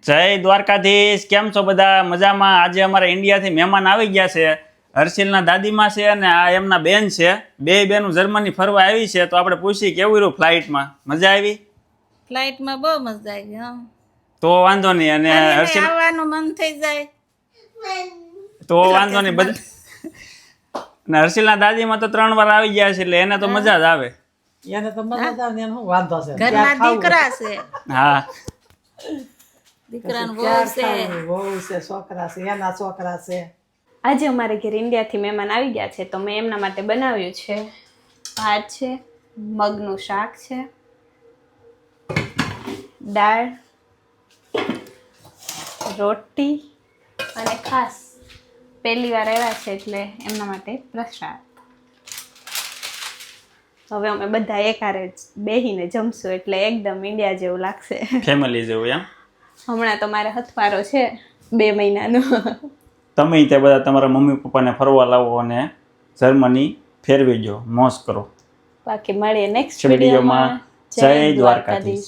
જય દ્વારકાધીશ. કેમ છો બધા? મજામાં? આજે અમારા ઇન્ડિયાથી મહેમાન આવી ગયા છે. હર્ષિલના દાદીમાં છે અને આ એમના બેન છે. બે બેનું જર્મની ફરવા આવી છે. તો આપણે પૂછી કેવું રહ્યું ફ્લાઇટમાં? મજા આવી? ફ્લાઇટમાં બહુ મજા આવી. હા, તો વાંધો નહીં. અને હર્ષિલ આવવાનું મન થઈ જાય તો વાંધો નહીં. અને હર્ષિલના દાદીમાં તો 3 વાર આવી ગયા છે એટલે એને તો મજા જ આવે. એને તો મજા જ આવે ને, એનો શું વાંધો છે? ઘરના દીકરા છે, હા, દીકરાનો ક્યાં વહુ છે. ખાવું? વહુ છે, છોકરા છે, એના છોકરા છે. આજે અમારે ઘેર ઇન્ડિયાથી મહેમાન આવી ગયા છે તો મેં એમના માટે બનાવ્યું છે ભાત છે, મગનું શાક છે, દાળ, રોટી અને ખાસ પહેલી વાર આવ્યા છે એટલે એમના માટે પ્રસાદ. હવે અમે બધા એકહારે બેહીને જમશું એટલે એકદમ ઇન્ડિયા જેવું લાગશે. ફેમિલી જેવું એમ. હમણાં તો મારે હથવારો છે 2 મહિનાનો. તમે તે બધા તમારા મમ્મી પપ્પાને ફરવા લાવો અને જર્મની ફેરવી જો, મોજ કરો. બાકી મળીએ નેક્સ્ટ વિડીયોમાં. વિડીયોમાં. જય દ્વારકાધીશ.